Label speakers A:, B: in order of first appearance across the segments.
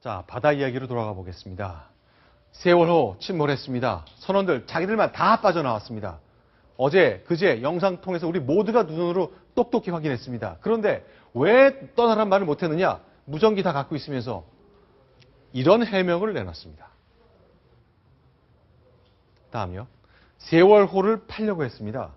A: 자, 바다 이야기로 돌아가 보겠습니다. 세월호 침몰했습니다. 선원들 자기들만 다 빠져나왔습니다. 어제, 그제 영상 통해서 우리 모두가 눈으로 똑똑히 확인했습니다. 그런데 왜 떠나란 말을 못했느냐? 무전기 다 갖고 있으면서 이런 해명을 내놨습니다. 다음요. 세월호를 팔려고 했습니다.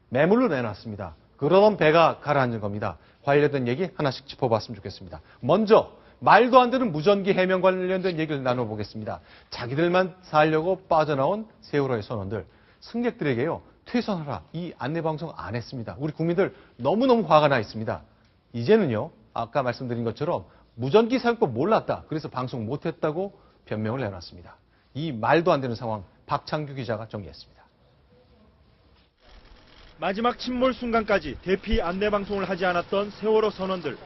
A: 매물로 내놨습니다. 그러던 배가 가라앉은 겁니다. 관련된 얘기 하나씩 짚어봤으면 좋겠습니다. 먼저 말도 안 되는 무전기 해명 관련된 얘기를 나눠보겠습니다. 자기들만 살려고 빠져나온 세월호의 선원들, 승객들에게요. 퇴선하라. 이 안내방송 안 했습니다. 우리 국민들 너무너무 화가 나 있습니다. 이제는요. 아까 말씀드린 것처럼 무전기 사용법 몰랐다. 그래서 방송 못했다고 변명을 내놨습니다. 이 말도 안 되는 상황 박창규 기자가 정리했습니다.
B: 마지막 침몰 순간까지 대피 안내방송을 하지 않았던 세월호 선원들.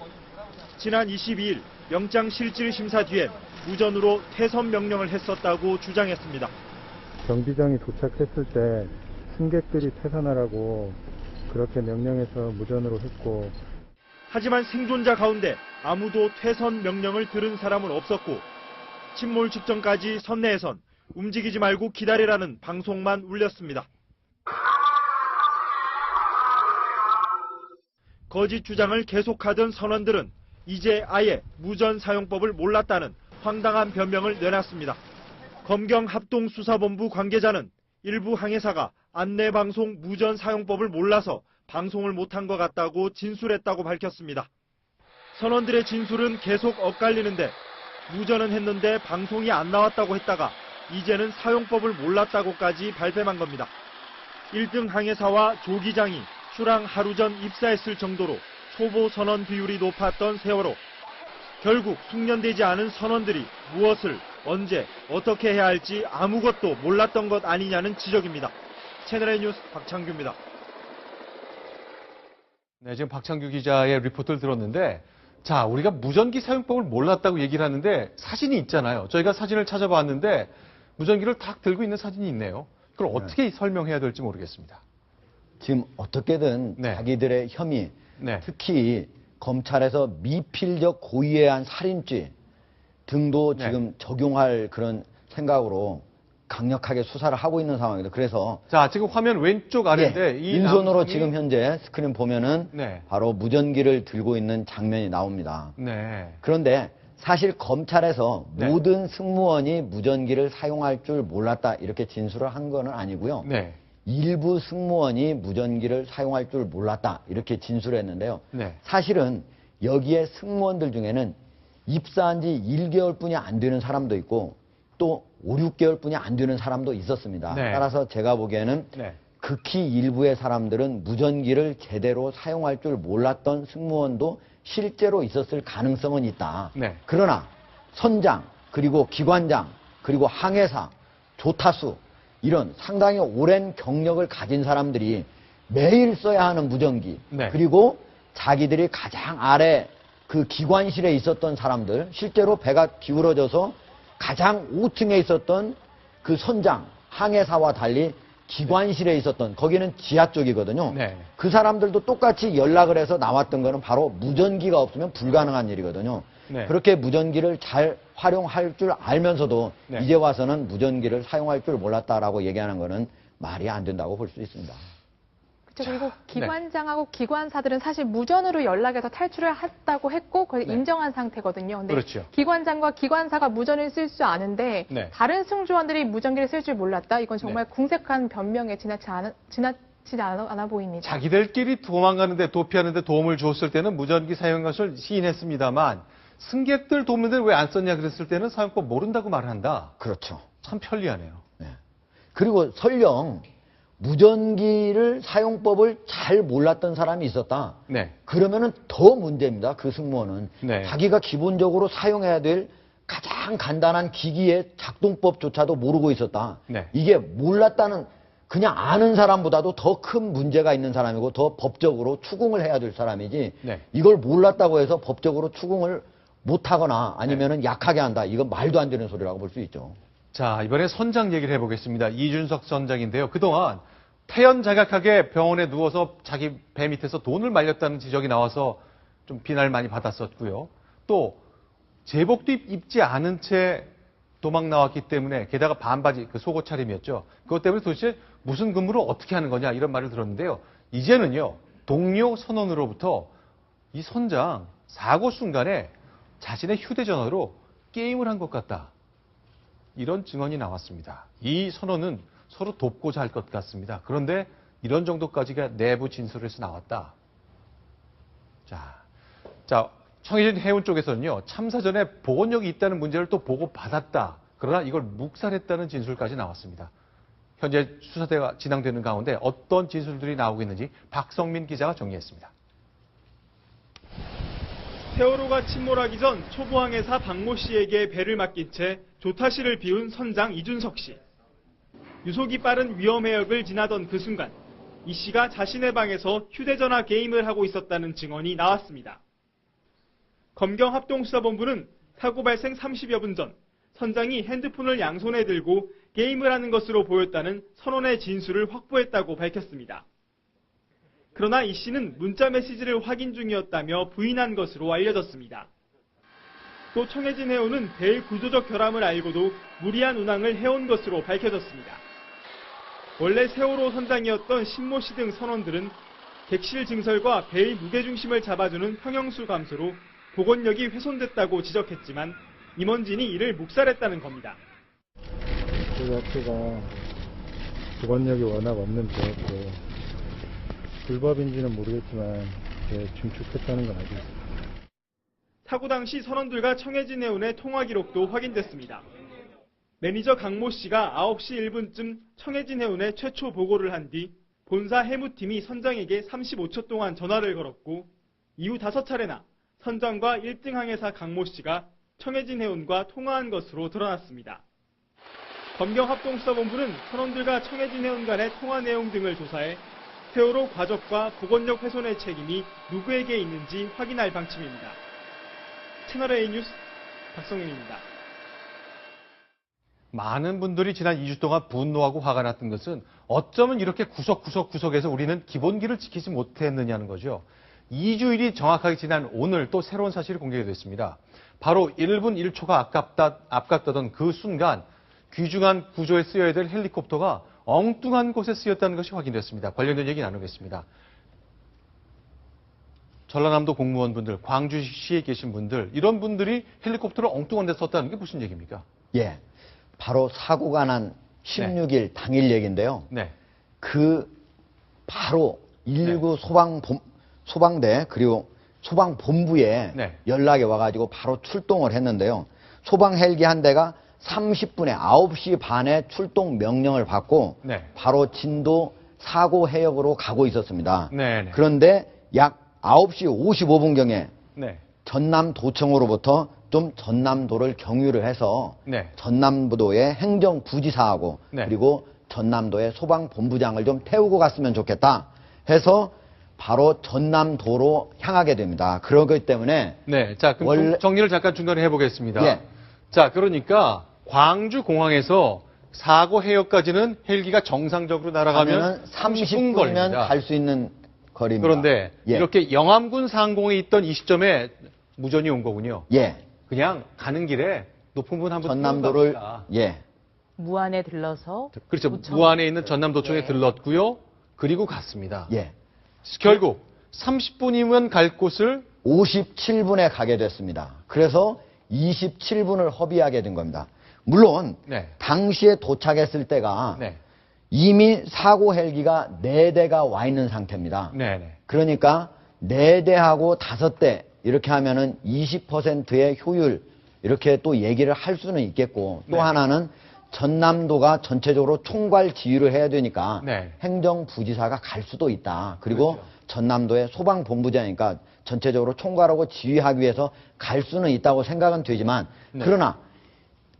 B: 지난 22일 영장 실질 심사 뒤엔 무전으로 퇴선 명령을 했었다고 주장했습니다.
C: 경비정이 도착했을 때 승객들이 퇴선하라고 그렇게 명령해서 무전으로 했고,
B: 하지만 생존자 가운데 아무도 퇴선 명령을 들은 사람은 없었고 침몰 직전까지 선내에선 움직이지 말고 기다리라는 방송만 울렸습니다. 거짓 주장을 계속하던 선원들은 이제 아예 무전 사용법을 몰랐다는 황당한 변명을 내놨습니다. 검경합동수사본부 관계자는 일부 항해사가 안내방송 무전 사용법을 몰라서 방송을 못한 것 같다고 진술했다고 밝혔습니다. 선원들의 진술은 계속 엇갈리는데 무전은 했는데 방송이 안 나왔다고 했다가 이제는 사용법을 몰랐다고까지 발뺌한 겁니다. 1등 항해사와 조기장이 출항 하루 전 입사했을 정도로 초보 선원 비율이 높았던 세월호. 결국 숙련되지 않은 선원들이 무엇을 언제 어떻게 해야 할지 아무것도 몰랐던 것 아니냐는 지적입니다. 채널A 뉴스 박창규입니다.
A: 네, 지금 박창규 기자의 리포트를 들었는데, 자, 우리가 무전기 사용법을 몰랐다고 얘기를 하는데 사진이 있잖아요. 저희가 사진을 찾아봤는데 무전기를 탁 들고 있는 사진이 있네요. 그걸 어떻게 설명해야 될지 모르겠습니다.
D: 지금 어떻게든
A: 네.
D: 자기들의 혐의,
A: 네.
D: 특히 검찰에서 미필적 고의에 의한 살인죄 등도
A: 네.
D: 지금 적용할 그런 생각으로 강력하게 수사를 하고 있는 상황입니다. 그래서
A: 자, 지금 화면 왼쪽 아래인데 이
D: 빈손으로
A: 남성이-
D: 지금 현재 스크린 보면은
A: 네.
D: 바로 무전기를 들고 있는 장면이 나옵니다.
A: 네.
D: 그런데 사실 검찰에서
A: 네.
D: 모든 승무원이 무전기를 사용할 줄 몰랐다 이렇게 진술을 한 건 아니고요.
A: 네.
D: 일부 승무원이 무전기를 사용할 줄 몰랐다 이렇게 진술했는데요.
A: 네.
D: 사실은 여기에 승무원들 중에는 입사한 지 1개월뿐이 안 되는 사람도 있고 또 5, 6개월뿐이 안 되는 사람도 있었습니다.
A: 네.
D: 따라서 제가 보기에는
A: 네.
D: 극히 일부의 사람들은 무전기를 제대로 사용할 줄 몰랐던 승무원도 실제로 있었을 가능성은 있다.
A: 네.
D: 그러나 선장, 그리고 기관장, 그리고 항해사, 조타수 이런 상당히 오랜 경력을 가진 사람들이 매일 써야 하는 무전기,
A: 네.
D: 그리고 자기들이 가장 아래 그 기관실에 있었던 사람들, 실제로 배가 기울어져서 가장 5층에 있었던 그 선장, 항해사와 달리 기관실에 있었던, 거기는 지하 쪽이거든요.
A: 네.
D: 그 사람들도 똑같이 연락을 해서 나왔던 거는 바로 무전기가 없으면 불가능한 일이거든요.
A: 네.
D: 그렇게 무전기를 잘 활용할 줄 알면서도
A: 네.
D: 이제 와서는 무전기를 사용할 줄 몰랐다라고 얘기하는 거는 말이 안 된다고 볼 수 있습니다.
E: 그렇죠. 그리고 기관장하고 기관사들은 사실 무전으로 연락해서 탈출을 했다고 했고 그걸
A: 네.
E: 인정한 상태거든요. 근데
A: 그렇죠.
E: 기관장과 기관사가 무전을 쓸 줄 아는데
A: 네.
E: 다른 승조원들이 무전기를 쓸 줄 몰랐다. 이건 정말 궁색한 변명에 지나치지 않아 보입니다.
A: 자기들끼리 도망가는데 도피하는데 도움을 줬을 때는 무전기 사용 것을 시인했습니다만 승객들 돕는데 왜 안 썼냐 그랬을 때는 사용법 모른다고 말한다.
D: 그렇죠.
A: 참 편리하네요.
D: 네. 그리고 설령 무전기를 사용법을 잘 몰랐던 사람이 있었다.
A: 네.
D: 그러면은 더 문제입니다. 그 승무원은.
A: 네.
D: 자기가 기본적으로 사용해야 될 가장 간단한 기기의 작동법조차도 모르고 있었다.
A: 네.
D: 이게 몰랐다는, 그냥 아는 사람보다도 더 큰 문제가 있는 사람이고 더 법적으로 추궁을 해야 될 사람이지.
A: 네.
D: 이걸 몰랐다고 해서 법적으로 추궁을 못하거나 아니면은 약하게 한다. 이건 말도 안 되는 소리라고 볼 수 있죠.
A: 자, 이번에 선장 얘기를 해보겠습니다. 이준석 선장인데요. 그동안 태연 자격하게 병원에 누워서 자기 배 밑에서 돈을 말렸다는 지적이 나와서 좀 비난을 많이 받았었고요. 또 제복도 입지 않은 채 도망 나왔기 때문에 게다가 반바지 그 속옷 차림이었죠. 그것 때문에 도대체 무슨 근무를 어떻게 하는 거냐 이런 말을 들었는데요. 이제는요 동료 선원으로부터 이 선장 사고 순간에 자신의 휴대전화로 게임을 한 것 같다. 이런 증언이 나왔습니다. 이 선원은 서로 돕고자 할 것 같습니다. 그런데 이런 정도까지가 내부 진술에서 나왔다. 자, 청해진 해운 쪽에서는요, 참사 전에 보건력이 있다는 문제를 또 보고받았다. 그러나 이걸 묵살했다는 진술까지 나왔습니다. 현재 수사대가 진행되는 가운데 어떤 진술들이 나오고 있는지 박성민 기자가 정리했습니다.
B: 세월호가 침몰하기 전 초보항해사 박모 씨에게 배를 맡긴 채 조타실을 비운 선장 이준석 씨. 유속이 빠른 위험해역을 지나던 그 순간 이 씨가 자신의 방에서 휴대전화 게임을 하고 있었다는 증언이 나왔습니다. 검경합동수사본부는 사고 발생 30여 분 전 선장이 핸드폰을 양손에 들고 게임을 하는 것으로 보였다는 선원의 진술을 확보했다고 밝혔습니다. 그러나 이 씨는 문자 메시지를 확인 중이었다며 부인한 것으로 알려졌습니다. 또 청해진 해운은 배의 구조적 결함을 알고도 무리한 운항을 해온 것으로 밝혀졌습니다. 원래 세월호 선장이었던 신모 씨 등 선원들은 객실 증설과 배의 무게중심을 잡아주는 평형수 감소로 보건력이 훼손됐다고 지적했지만 임원진이 이를 묵살했다는 겁니다.
C: 그 자체가 보건력이 워낙 없는 배였고 불법인지는 모르겠지만 중축했다는 건 알고 있습니다.
B: 사고 당시 선원들과 청해진 해운의 통화 기록도 확인됐습니다. 매니저 강모 씨가 9시 1분쯤 청해진 해운에 최초 보고를 한 뒤 본사 해무팀이 선장에게 35초 동안 전화를 걸었고 이후 5차례나 선장과 1등 항해사 강모 씨가 청해진 해운과 통화한 것으로 드러났습니다. 검경합동수사본부는 선원들과 청해진 해운 간의 통화 내용 등을 조사해 세월호 과적과 보건력 훼손의 책임이 누구에게 있는지 확인할 방침입니다. 채널A 뉴스 박성윤입니다.
A: 많은 분들이 지난 2주 동안 분노하고 화가 났던 것은 어쩌면 이렇게 구석구석에서 우리는 기본기를 지키지 못했느냐는 거죠. 2주일이 정확하게 지난 오늘 또 새로운 사실이 공개가 됐습니다. 바로 1분 1초가 아깝다던 그 순간 귀중한 구조에 쓰여야 될 헬리콥터가 엉뚱한 곳에 쓰였다는 것이 확인됐습니다. 관련된 얘기 나누겠습니다. 전라남도 공무원분들, 광주시에 계신 분들, 이런 분들이 헬리콥터를 엉뚱한 데 썼다는 게 무슨 얘기입니까?
D: 예, 바로 사고가 난 16일 당일 얘기인데요.
A: 네.
D: 그 바로 119 소방대 그리고 소방본부에 연락이 와가지고 바로 출동을 했는데요. 소방 헬기 한 대가 30분에 9시 반에 출동 명령을 받고 바로 진도 사고 해역으로 가고 있었습니다. 그런데 약 9시 55분경에 전남도청으로부터 좀 전남도를 경유를 해서 전남도의 행정부지사하고 그리고 전남도의 소방본부장을 좀 태우고 갔으면 좋겠다 해서 바로 전남도로 향하게 됩니다. 그러기 때문에
A: 자, 그럼 정리를 잠깐 중간에 해보겠습니다. 자, 그러니까 광주 공항에서 사고 해역까지는 헬기가 정상적으로 날아가면 30분 걸립니다.
D: 갈 수 있는 거리입니다.
A: 그런데 이렇게 영암군 상공에 있던 이 시점에 무전이 온 거군요. 그냥 가는 길에 높은 분 한번
D: 전남도를
E: 무안에 들러서
A: 그렇죠. 무안에 있는 전남도청에 들렀고요. 그리고 갔습니다. 결국 30분이면 갈 곳을
D: 57분에 가게 됐습니다. 그래서 27분을 허비하게 된 겁니다. 물론 당시에 도착했을 때가 이미 사고 헬기가 4대가 와 있는 상태입니다. 그러니까 4대하고 5대 이렇게 하면은 20%의 효율 이렇게 또 얘기를 할 수는 있겠고 또 하나는 전남도가 전체적으로 총괄 지휘를 해야 되니까 행정부지사가 갈 수도 있다. 그리고 전남도의 소방본부장이니까 전체적으로 총괄하고 지휘하기 위해서 갈 수는 있다고 생각은 되지만 그러나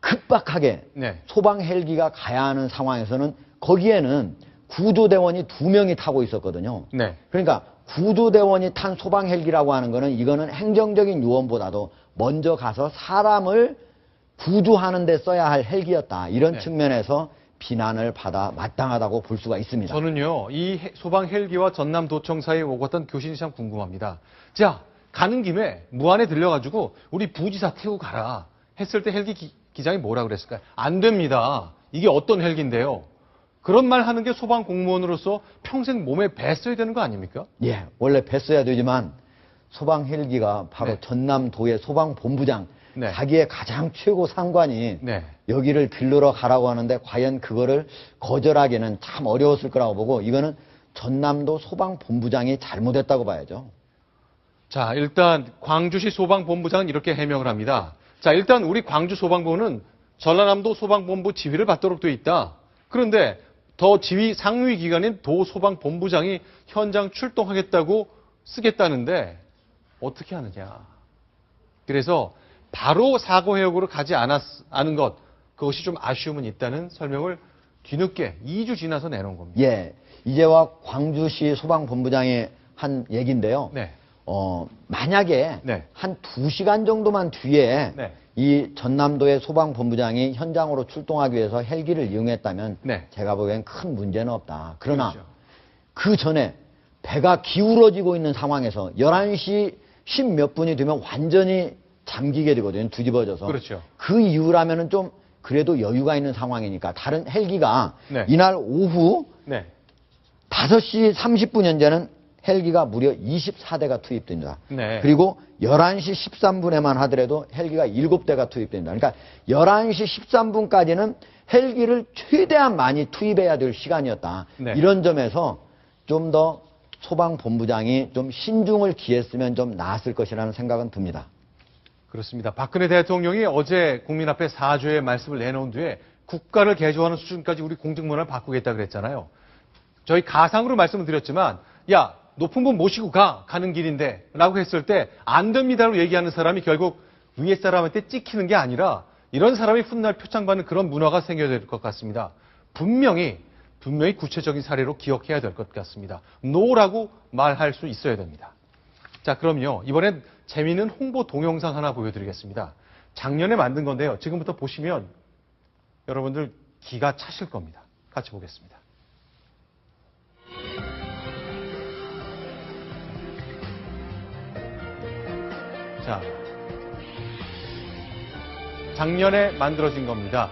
D: 급박하게 소방 헬기가 가야 하는 상황에서는 거기에는 구조대원이 2명이 타고 있었거든요. 그러니까 구조대원이 탄 소방 헬기라고 하는 거는 이거는 행정적인 요원보다도 먼저 가서 사람을 구조하는 데 써야 할 헬기였다. 이런 측면에서 비난을 받아 마땅하다고 볼 수가 있습니다.
A: 저는요, 이 소방 헬기와 전남도청 사이에 오갔던 교신이 참 궁금합니다. 자, 가는 김에 무안에 들려가지고 우리 부지사 태우고 가라 했을 때 헬기 기장이 뭐라 그랬을까요? 안 됩니다. 이게 어떤 헬기인데요. 그런 말 하는 게 소방 공무원으로서 평생 몸에 뱄어야 되는 거 아닙니까?
D: 예, 원래 뱄어야 되지만 소방 헬기가 바로
A: 네.
D: 전남도의 소방본부장,
A: 네.
D: 자기의 가장 최고 상관이
A: 네.
D: 여기를 들르러 가라고 하는데 과연 그거를 거절하기는 참 어려웠을 거라고 보고 이거는 전남도 소방본부장이 잘못했다고 봐야죠.
A: 자, 일단 광주시 소방본부장은 이렇게 해명을 합니다. 자, 일단 우리 광주 소방본부는 전라남도 소방본부 지휘를 받도록 되어 있다. 그런데 더 지휘 상위 기관인 도소방본부장이 현장 출동하겠다고 쓰겠다는데 어떻게 하느냐. 그래서 바로 사고 해역으로 가지 않은 것, 그것이 좀 아쉬움은 있다는 설명을 뒤늦게 2주 지나서 내놓은 겁니다.
D: 예, 이제와 광주시 소방본부장이 한 얘기인데요.
A: 네.
D: 만약에
A: 네.
D: 한 2시간 정도만 뒤에
A: 네.
D: 이 전남도의 소방본부장이 현장으로 출동하기 위해서 헬기를 이용했다면
A: 네.
D: 제가 보기엔 큰 문제는 없다. 그러나
A: 그렇죠.
D: 그 전에 배가 기울어지고 있는 상황에서 11시 10 몇 분이 되면 완전히 잠기게 되거든요. 뒤집어져서.
A: 그렇죠.
D: 그 이후라면은 좀 그래도 여유가 있는 상황이니까 다른 헬기가
A: 네.
D: 이날 오후
A: 네.
D: 5시 30분 현재는 헬기가 무려 24대가 투입됩니다.
A: 네.
D: 그리고 11시 13분에만 하더라도 헬기가 7대가 투입됩니다. 그러니까 11시 13분까지는 헬기를 최대한 많이 투입해야 될 시간이었다.
A: 네.
D: 이런 점에서 좀 더 소방본부장이 좀 신중을 기했으면 좀 나았을 것이라는 생각은 듭니다.
A: 그렇습니다. 박근혜 대통령이 어제 국민 앞에 사죄의 말씀을 내놓은 뒤에 국가를 개조하는 수준까지 우리 공직문화를 바꾸겠다 그랬잖아요. 저희 가상으로 말씀을 드렸지만 야 높은 분 모시고 가는 길인데 라고 했을 때 안 됩니다라고 얘기하는 사람이 결국 위에 사람한테 찍히는 게 아니라 이런 사람이 훗날 표창받는 그런 문화가 생겨야 될 것 같습니다. 분명히 구체적인 사례로 기억해야 될 것 같습니다. 노라고 말할 수 있어야 됩니다. 자, 그럼요. 이번엔 재미있는 홍보 동영상 하나 보여드리겠습니다. 작년에 만든 건데요. 지금부터 보시면 여러분들 기가 차실 겁니다. 같이 보겠습니다. 자, 작년에 만들어진 겁니다.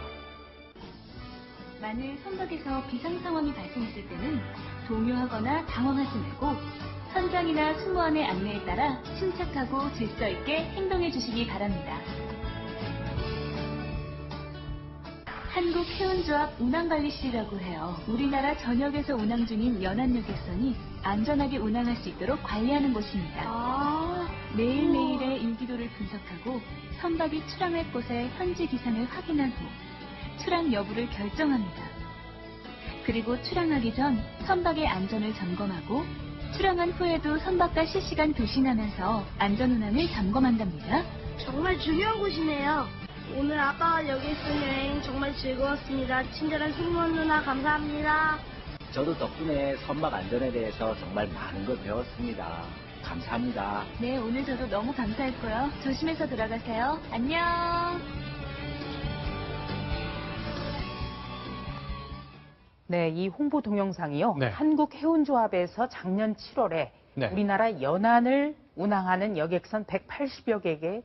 F: 만일 선박에서 비상 상황이 발생했을 때는 동요하거나 당황하지 말고 선장이나 승무원의 안내에 따라 침착하고 질서 있게 행동해 주시기 바랍니다. 한국해운조합 운항관리실이라고 해요. 우리나라 전역에서 운항 중인 연안여객선이 안전하게 운항할 수 있도록 관리하는 곳입니다. 매일매일의 인기도를 분석하고 선박이 출항할 곳의 현지 기상을 확인한 후 출항 여부를 결정합니다. 그리고 출항하기 전 선박의 안전을 점검하고 출항한 후에도 선박과 실시간 교신하면서 안전운항을 점검한답니다.
G: 정말 중요한 곳이네요. 오늘 아빠와 여기 있은 여행 정말 즐거웠습니다. 친절한 승무원 누나 감사합니다.
H: 저도 덕분에 선박 안전에 대해서 정말 많은 걸 배웠습니다. 감사합니다.
F: 네, 오늘 저도 너무 감사했고요. 조심해서 들어가세요. 안녕.
I: 네, 이 홍보 동영상이요.
A: 네.
I: 한국해운조합에서 작년 7월에
A: 네.
I: 우리나라 연안을 운항하는 여객선 180여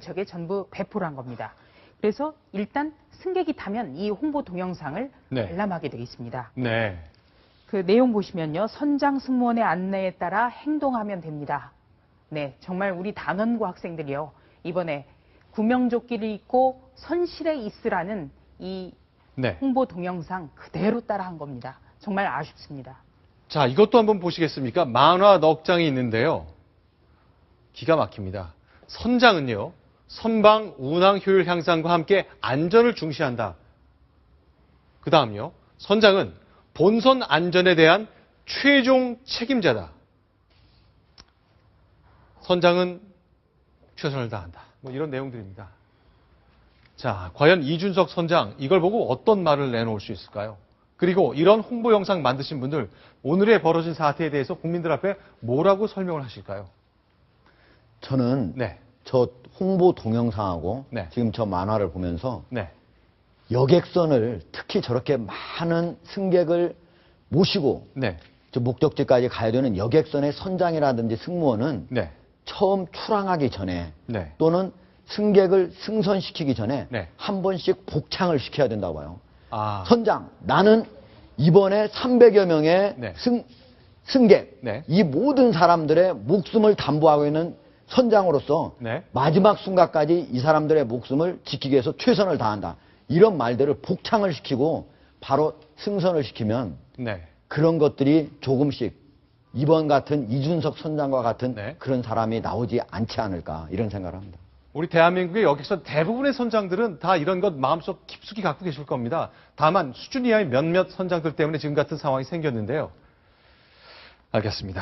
I: 척에 전부 배포를 한 겁니다. 그래서 일단 승객이 타면 이 홍보 동영상을
A: 네.
I: 관람하게 되어 있습니다.
A: 네.
I: 그 내용 보시면요. 선장 승무원의 안내에 따라 행동하면 됩니다. 네, 정말 우리 단원고 학생들이요. 이번에 구명조끼를 입고 선실에 있으라는 이
A: 네.
I: 홍보 동영상 그대로 따라한 겁니다. 정말 아쉽습니다.
A: 자, 이것도 한번 보시겠습니까? 만화 넉 장이 있는데요. 기가 막힙니다. 선장은요, 선방 운항 효율 향상과 함께 안전을 중시한다. 그 다음요, 선장은 본선 안전에 대한 최종 책임자다. 선장은 최선을 다한다. 뭐 이런 내용들입니다. 자, 과연 이준석 선장 이걸 보고 어떤 말을 내놓을 수 있을까요? 그리고 이런 홍보 영상 만드신 분들 오늘의 벌어진 사태에 대해서 국민들 앞에 뭐라고 설명을 하실까요?
D: 저는
A: 네.
D: 저 홍보 동영상하고
A: 네.
D: 지금 저 만화를 보면서
A: 네.
D: 여객선을 특히 저렇게 많은 승객을 모시고
A: 네.
D: 저 목적지까지 가야 되는 여객선의 선장이라든지 승무원은
A: 네.
D: 처음 출항하기 전에
A: 네.
D: 또는 승객을 승선시키기 전에
A: 네.
D: 한 번씩 복창을 시켜야 된다고 봐요.
A: 아,
D: 선장, 나는 이번에 300여 명의
A: 네.
D: 승객,
A: 네.
D: 이 모든 사람들의 목숨을 담보하고 있는 선장으로서
A: 네.
D: 마지막 순간까지 이 사람들의 목숨을 지키기 위해서 최선을 다한다. 이런 말들을 복창을 시키고 바로 승선을 시키면
A: 네.
D: 그런 것들이 조금씩 이번 같은 이준석 선장과 같은
A: 네.
D: 그런 사람이 나오지 않지 않을까 이런 생각을 합니다.
A: 우리 대한민국의 여객선 대부분의 선장들은 다 이런 것 마음속 깊숙이 갖고 계실 겁니다. 다만 수준 이하의 몇몇 선장들 때문에 지금 같은 상황이 생겼는데요. 알겠습니다.